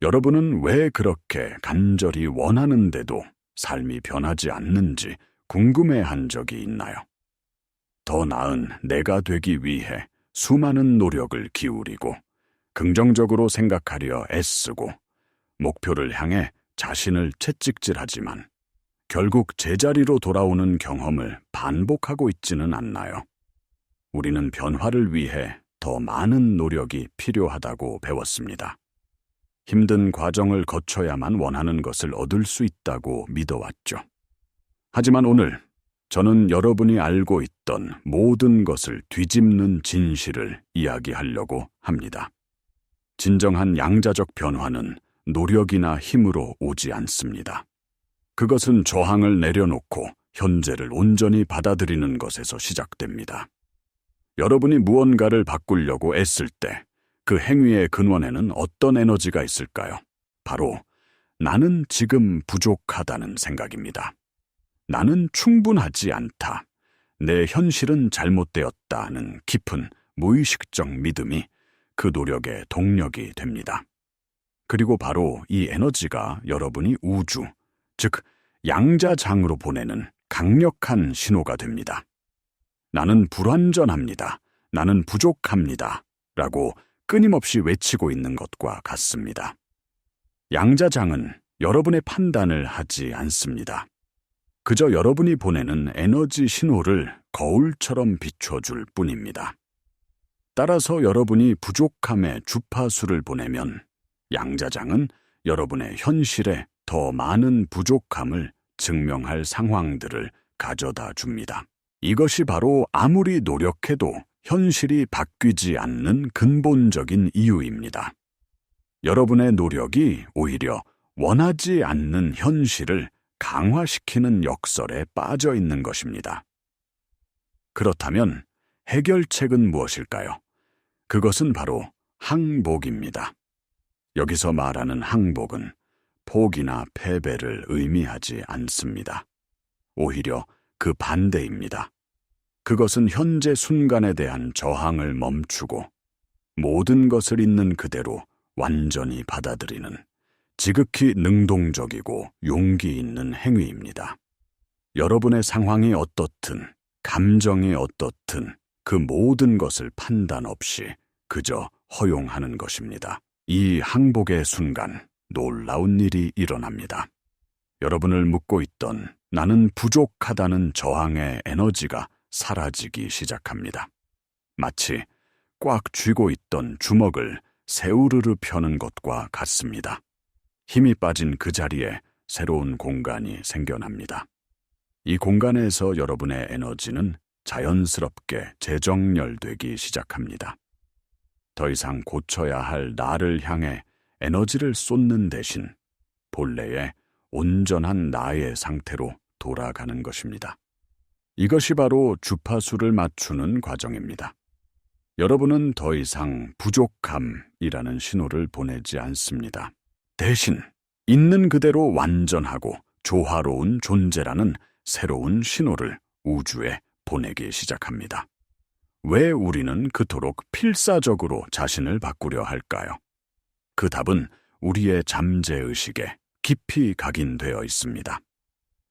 여러분은 왜 그렇게 간절히 원하는데도 삶이 변하지 않는지 궁금해한 적이 있나요? 더 나은 내가 되기 위해 수많은 노력을 기울이고 긍정적으로 생각하려 애쓰고 목표를 향해 자신을 채찍질하지만 결국 제자리로 돌아오는 경험을 반복하고 있지는 않나요? 우리는 변화를 위해 더 많은 노력이 필요하다고 배웠습니다. 힘든 과정을 거쳐야만 원하는 것을 얻을 수 있다고 믿어왔죠. 하지만 오늘 저는 여러분이 알고 있던 모든 것을 뒤집는 진실을 이야기하려고 합니다. 진정한 양자적 변화는 노력이나 힘으로 오지 않습니다. 그것은 저항을 내려놓고 현재를 온전히 받아들이는 것에서 시작됩니다. 여러분이 무언가를 바꾸려고 애쓸 때 그 행위의 근원에는 어떤 에너지가 있을까요? 바로 나는 지금 부족하다는 생각입니다. 나는 충분하지 않다. 내 현실은 잘못되었다는 깊은 무의식적 믿음이 그 노력의 동력이 됩니다. 그리고 바로 이 에너지가 여러분이 우주, 즉 양자장으로 보내는 강력한 신호가 됩니다. 나는 불완전합니다. 나는 부족합니다. 라고 끊임없이 외치고 있는 것과 같습니다. 양자장은 여러분의 판단을 하지 않습니다. 그저 여러분이 보내는 에너지 신호를 거울처럼 비춰줄 뿐입니다. 따라서 여러분이 부족함의 주파수를 보내면 양자장은 여러분의 현실에 더 많은 부족함을 증명할 상황들을 가져다 줍니다. 이것이 바로 아무리 노력해도 현실이 바뀌지 않는 근본적인 이유입니다. 여러분의 노력이 오히려 원하지 않는 현실을 강화시키는 역설에 빠져 있는 것입니다. 그렇다면 해결책은 무엇일까요? 그것은 바로 항복입니다. 여기서 말하는 항복은 포기나 패배를 의미하지 않습니다. 오히려 그 반대입니다. 그것은 현재 순간에 대한 저항을 멈추고 모든 것을 있는 그대로 완전히 받아들이는 지극히 능동적이고 용기 있는 행위입니다. 여러분의 상황이 어떻든 감정이 어떻든 그 모든 것을 판단 없이 그저 허용하는 것입니다. 이 항복의 순간 놀라운 일이 일어납니다. 여러분을 묶고 있던 나는 부족하다는 저항의 에너지가 사라지기 시작합니다. 마치 꽉 쥐고 있던 주먹을 세우르르 펴는 것과 같습니다. 힘이 빠진 그 자리에 새로운 공간이 생겨납니다. 이 공간에서 여러분의 에너지는 자연스럽게 재정렬되기 시작합니다. 더 이상 고쳐야 할 나를 향해 에너지를 쏟는 대신 본래의 온전한 나의 상태로 돌아가는 것입니다. 이것이 바로 주파수를 맞추는 과정입니다. 여러분은 더 이상 부족함이라는 신호를 보내지 않습니다. 대신 있는 그대로 완전하고 조화로운 존재라는 새로운 신호를 우주에 보내기 시작합니다. 왜 우리는 그토록 필사적으로 자신을 바꾸려 할까요? 그 답은 우리의 잠재의식에 깊이 각인되어 있습니다.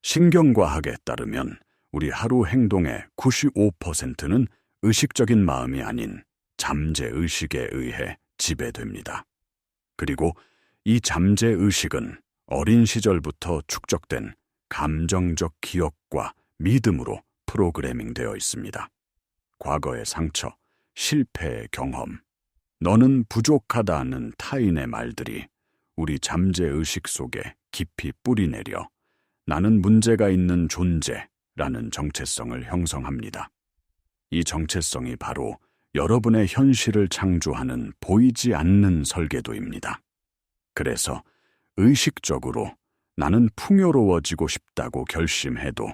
신경과학에 따르면 우리 하루 행동의 95%는 의식적인 마음이 아닌 잠재의식에 의해 지배됩니다. 그리고 이 잠재의식은 어린 시절부터 축적된 감정적 기억과 믿음으로 프로그래밍되어 있습니다. 과거의 상처, 실패의 경험, 너는 부족하다는 타인의 말들이 우리 잠재의식 속에 깊이 뿌리내려 나는 문제가 있는 존재라는 정체성을 형성합니다. 이 정체성이 바로 여러분의 현실을 창조하는 보이지 않는 설계도입니다. 그래서 의식적으로 나는 풍요로워지고 싶다고 결심해도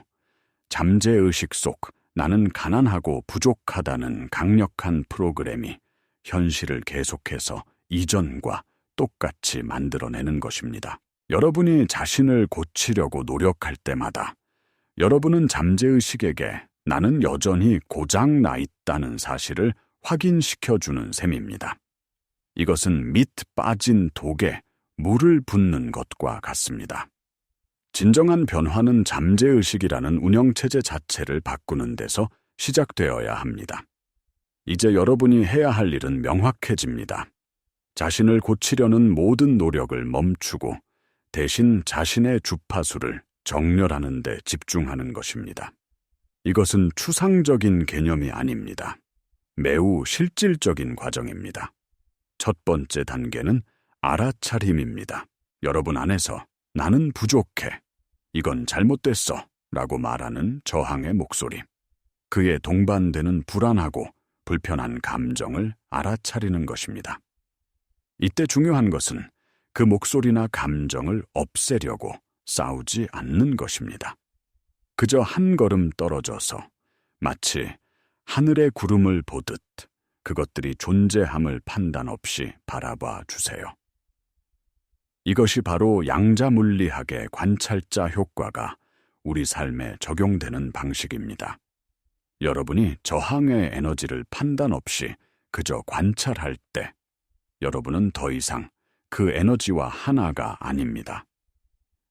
잠재의식 속 나는 가난하고 부족하다는 강력한 프로그램이 현실을 계속해서 이전과 똑같이 만들어내는 것입니다. 여러분이 자신을 고치려고 노력할 때마다 여러분은 잠재의식에게 나는 여전히 고장 나 있다는 사실을 확인시켜주는 셈입니다. 이것은 밑 빠진 독에 물을 붓는 것과 같습니다. 진정한 변화는 잠재의식이라는 운영체제 자체를 바꾸는 데서 시작되어야 합니다. 이제 여러분이 해야 할 일은 명확해집니다. 자신을 고치려는 모든 노력을 멈추고 대신 자신의 주파수를 정렬하는 데 집중하는 것입니다. 이것은 추상적인 개념이 아닙니다. 매우 실질적인 과정입니다. 첫 번째 단계는 알아차림입니다. 여러분 안에서 나는 부족해, 이건 잘못됐어 라고 말하는 저항의 목소리. 그에 동반되는 불안하고 불편한 감정을 알아차리는 것입니다. 이때 중요한 것은 그 목소리나 감정을 없애려고 싸우지 않는 것입니다. 그저 한 걸음 떨어져서 마치 하늘의 구름을 보듯 그것들이 존재함을 판단 없이 바라봐 주세요. 이것이 바로 양자물리학의 관찰자 효과가 우리 삶에 적용되는 방식입니다. 여러분이 저항의 에너지를 판단 없이 그저 관찰할 때 여러분은 더 이상 그 에너지와 하나가 아닙니다.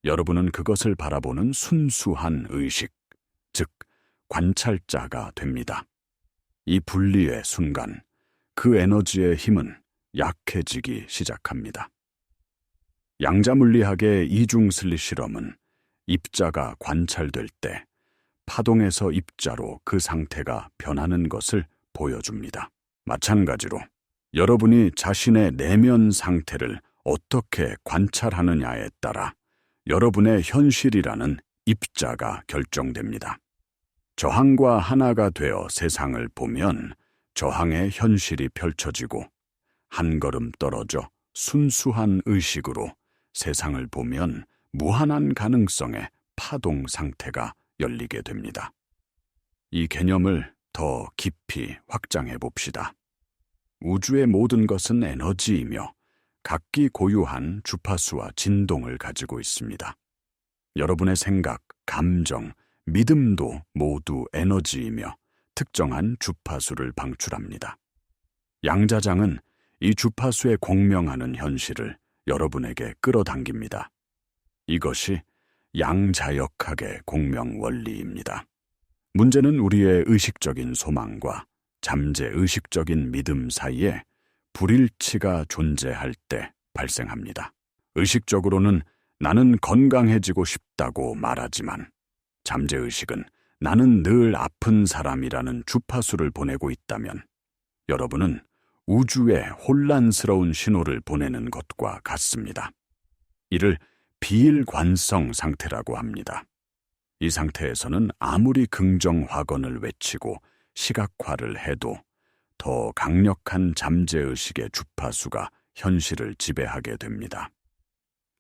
여러분은 그것을 바라보는 순수한 의식, 즉 관찰자가 됩니다. 이 분리의 순간 그 에너지의 힘은 약해지기 시작합니다. 양자물리학의 이중 슬릿 실험은 입자가 관찰될 때 파동에서 입자로 그 상태가 변하는 것을 보여줍니다. 마찬가지로 여러분이 자신의 내면 상태를 어떻게 관찰하느냐에 따라 여러분의 현실이라는 입자가 결정됩니다. 저항과 하나가 되어 세상을 보면 저항의 현실이 펼쳐지고 한 걸음 떨어져 순수한 의식으로 세상을 보면 무한한 가능성의 파동 상태가 열리게 됩니다. 이 개념을 더 깊이 확장해 봅시다. 우주의 모든 것은 에너지이며 각기 고유한 주파수와 진동을 가지고 있습니다. 여러분의 생각, 감정, 믿음도 모두 에너지이며 특정한 주파수를 방출합니다. 양자장은 이 주파수에 공명하는 현실을 여러분에게 끌어당깁니다. 이것이 양자역학의 공명 원리입니다. 문제는 우리의 의식적인 소망과 잠재의식적인 믿음 사이에 불일치가 존재할 때 발생합니다. 의식적으로는 나는 건강해지고 싶다고 말하지만 잠재의식은 나는 늘 아픈 사람이라는 주파수를 보내고 있다면 여러분은 우주에 혼란스러운 신호를 보내는 것과 같습니다. 이를 비일관성 상태라고 합니다. 이 상태에서는 아무리 긍정 확언을 외치고 시각화를 해도 더 강력한 잠재의식의 주파수가 현실을 지배하게 됩니다.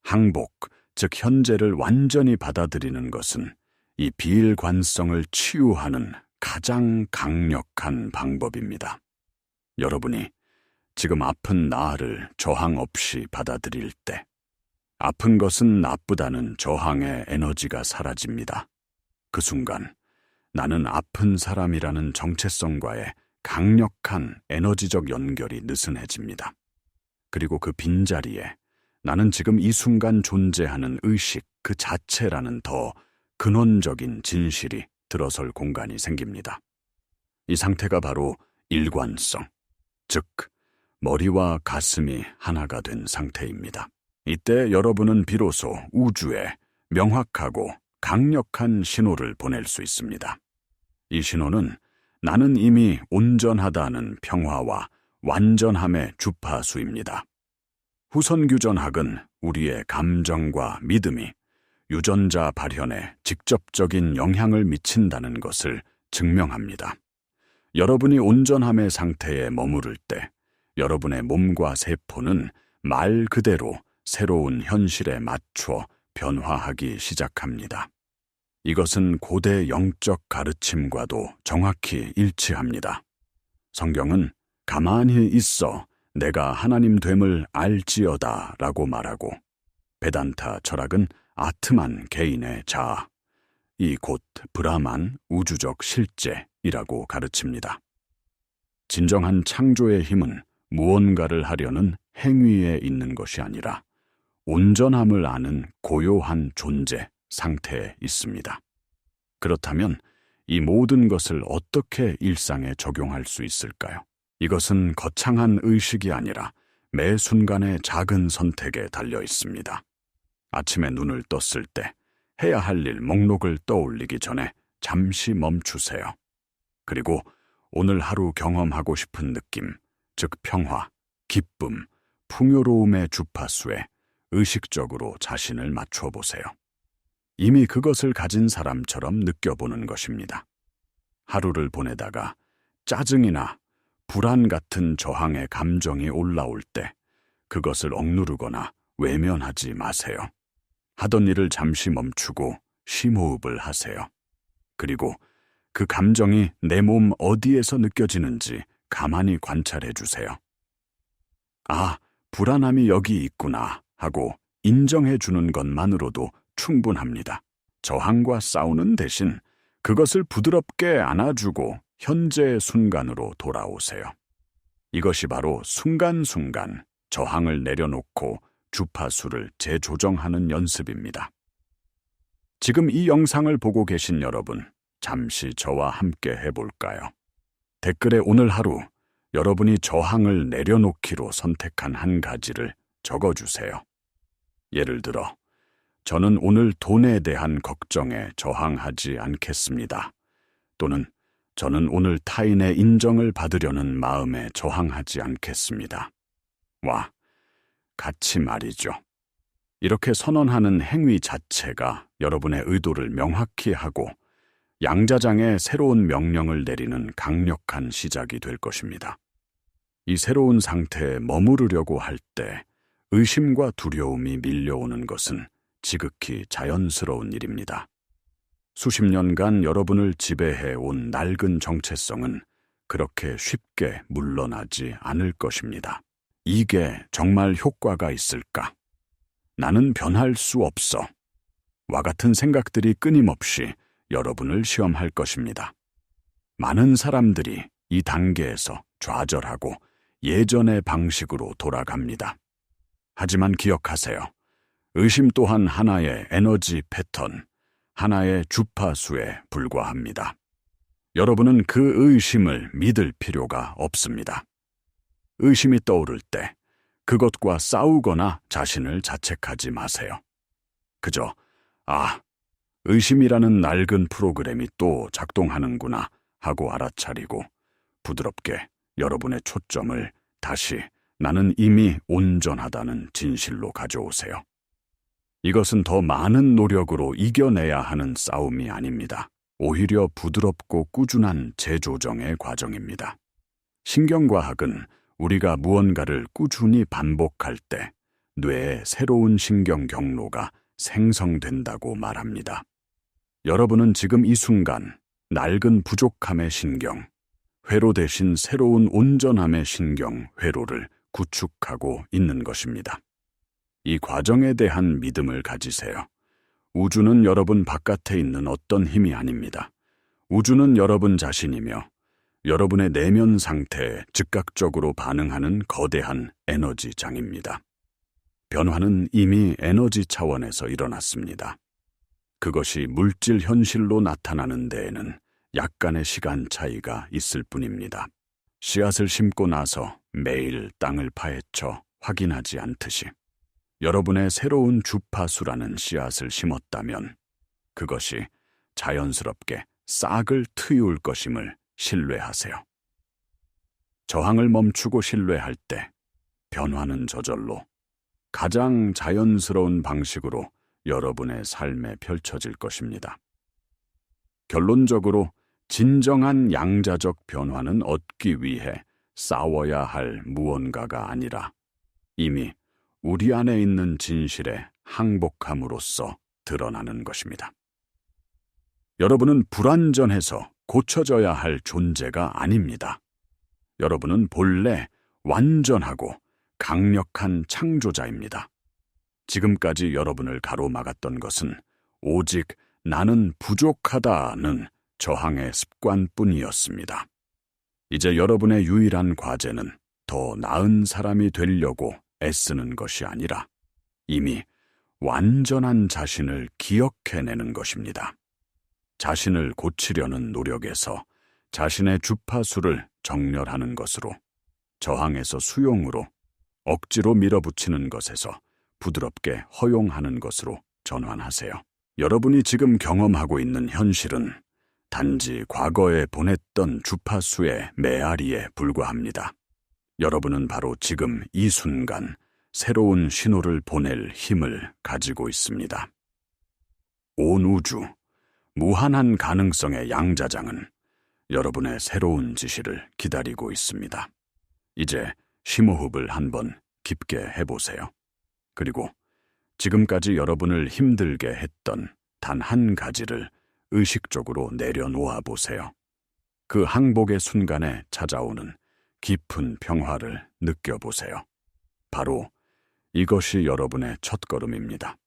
항복, 즉 현재를 완전히 받아들이는 것은 이 비일관성을 치유하는 가장 강력한 방법입니다. 여러분이 지금 아픈 나를 저항 없이 받아들일 때 아픈 것은 나쁘다는 저항의 에너지가 사라집니다. 그 순간 나는 아픈 사람이라는 정체성과의 강력한 에너지적 연결이 느슨해집니다. 그리고 그 빈자리에 나는 지금 이 순간 존재하는 의식 그 자체라는 더 근원적인 진실이 들어설 공간이 생깁니다. 이 상태가 바로 일관성, 즉 머리와 가슴이 하나가 된 상태입니다. 이때 여러분은 비로소 우주에 명확하고 강력한 신호를 보낼 수 있습니다. 이 신호는 나는 이미 온전하다는 평화와 완전함의 주파수입니다. 후선규전학은 우리의 감정과 믿음이 유전자 발현에 직접적인 영향을 미친다는 것을 증명합니다. 여러분이 온전함의 상태에 머무를 때 여러분의 몸과 세포는 말 그대로 새로운 현실에 맞춰 변화하기 시작합니다. 이것은 고대 영적 가르침과도 정확히 일치합니다. 성경은 가만히 있어 내가 하나님 됨을 알지어다 라고 말하고 베단타 철학은 아트만 개인의 자아, 이 곧 브라만 우주적 실제이라고 가르칩니다. 진정한 창조의 힘은 무언가를 하려는 행위에 있는 것이 아니라 온전함을 아는 고요한 존재 상태에 있습니다. 그렇다면 이 모든 것을 어떻게 일상에 적용할 수 있을까요? 이것은 거창한 의식이 아니라 매 순간의 작은 선택에 달려 있습니다. 아침에 눈을 떴을 때 해야 할 일 목록을 떠올리기 전에 잠시 멈추세요. 그리고 오늘 하루 경험하고 싶은 느낌, 즉 평화, 기쁨, 풍요로움의 주파수에 의식적으로 자신을 맞춰보세요. 이미 그것을 가진 사람처럼 느껴보는 것입니다. 하루를 보내다가 짜증이나 불안 같은 저항의 감정이 올라올 때 그것을 억누르거나 외면하지 마세요. 하던 일을 잠시 멈추고 심호흡을 하세요. 그리고 그 감정이 내 몸 어디에서 느껴지는지 가만히 관찰해 주세요. 아, 불안함이 여기 있구나 하고 인정해 주는 것만으로도 충분합니다. 저항과 싸우는 대신 그것을 부드럽게 안아주고 현재의 순간으로 돌아오세요. 이것이 바로 순간순간 저항을 내려놓고 주파수를 재조정하는 연습입니다. 지금 이 영상을 보고 계신 여러분, 잠시 저와 함께 해볼까요? 댓글에 오늘 하루 여러분이 저항을 내려놓기로 선택한 한 가지를 적어주세요. 예를 들어, 저는 오늘 돈에 대한 걱정에 저항하지 않겠습니다. 또는 저는 오늘 타인의 인정을 받으려는 마음에 저항하지 않겠습니다. 와, 같이 말이죠. 이렇게 선언하는 행위 자체가 여러분의 의도를 명확히 하고 양자장에 새로운 명령을 내리는 강력한 시작이 될 것입니다. 이 새로운 상태에 머무르려고 할 때 의심과 두려움이 밀려오는 것은 지극히 자연스러운 일입니다. 수십 년간 여러분을 지배해온 낡은 정체성은 그렇게 쉽게 물러나지 않을 것입니다. 이게 정말 효과가 있을까? 나는 변할 수 없어. 와 같은 생각들이 끊임없이 여러분을 시험할 것입니다. 많은 사람들이 이 단계에서 좌절하고 예전의 방식으로 돌아갑니다. 하지만 기억하세요. 의심 또한 하나의 에너지 패턴, 하나의 주파수에 불과합니다. 여러분은 그 의심을 믿을 필요가 없습니다. 의심이 떠오를 때 그것과 싸우거나 자신을 자책하지 마세요. 그저 의심이라는 낡은 프로그램이 또 작동하는구나 하고 알아차리고 부드럽게 여러분의 초점을 다시 나는 이미 온전하다는 진실로 가져오세요. 이것은 더 많은 노력으로 이겨내야 하는 싸움이 아닙니다. 오히려 부드럽고 꾸준한 재조정의 과정입니다. 신경과학은 우리가 무언가를 꾸준히 반복할 때 뇌에 새로운 신경 경로가 생성된다고 말합니다. 여러분은 지금 이 순간 낡은 부족함의 신경, 회로 대신 새로운 온전함의 신경 회로를 구축하고 있는 것입니다. 이 과정에 대한 믿음을 가지세요. 우주는 여러분 바깥에 있는 어떤 힘이 아닙니다. 우주는 여러분 자신이며 여러분의 내면 상태에 즉각적으로 반응하는 거대한 에너지장입니다. 변화는 이미 에너지 차원에서 일어났습니다. 그것이 물질 현실로 나타나는 데에는 약간의 시간 차이가 있을 뿐입니다. 씨앗을 심고 나서 매일 땅을 파헤쳐 확인하지 않듯이 여러분의 새로운 주파수라는 씨앗을 심었다면 그것이 자연스럽게 싹을 트이울 것임을 신뢰하세요. 저항을 멈추고 신뢰할 때 변화는 저절로 가장 자연스러운 방식으로 여러분의 삶에 펼쳐질 것입니다. 결론적으로 진정한 양자적 변화는 얻기 위해 싸워야 할 무언가가 아니라 이미 우리 안에 있는 진실의 항복함으로써 드러나는 것입니다. 여러분은 불완전해서 고쳐져야 할 존재가 아닙니다. 여러분은 본래 완전하고 강력한 창조자입니다. 지금까지 여러분을 가로막았던 것은 오직 나는 부족하다는 저항의 습관뿐이었습니다. 이제 여러분의 유일한 과제는 더 나은 사람이 되려고 애쓰는 것이 아니라 이미 완전한 자신을 기억해내는 것입니다. 자신을 고치려는 노력에서 자신의 주파수를 정렬하는 것으로, 저항에서 수용으로, 억지로 밀어붙이는 것에서 부드럽게 허용하는 것으로 전환하세요. 여러분이 지금 경험하고 있는 현실은 단지 과거에 보냈던 주파수의 메아리에 불과합니다. 여러분은 바로 지금 이 순간 새로운 신호를 보낼 힘을 가지고 있습니다. 온 우주, 무한한 가능성의 양자장은 여러분의 새로운 지시를 기다리고 있습니다. 이제 심호흡을 한번 깊게 해보세요. 그리고 지금까지 여러분을 힘들게 했던 단 한 가지를 의식적으로 내려놓아 보세요. 그 항복의 순간에 찾아오는 깊은 평화를 느껴보세요. 바로 이것이 여러분의 첫걸음입니다.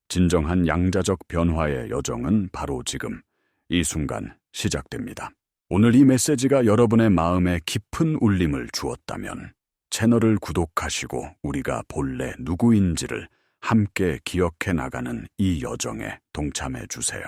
진정한 양자적 변화의 여정은 바로 지금, 이 순간 시작됩니다. 오늘 이 메시지가 여러분의 마음에 깊은 울림을 주었다면 채널을 구독하시고 우리가 본래 누구인지를 함께 기억해 나가는 이 여정에 동참해 주세요.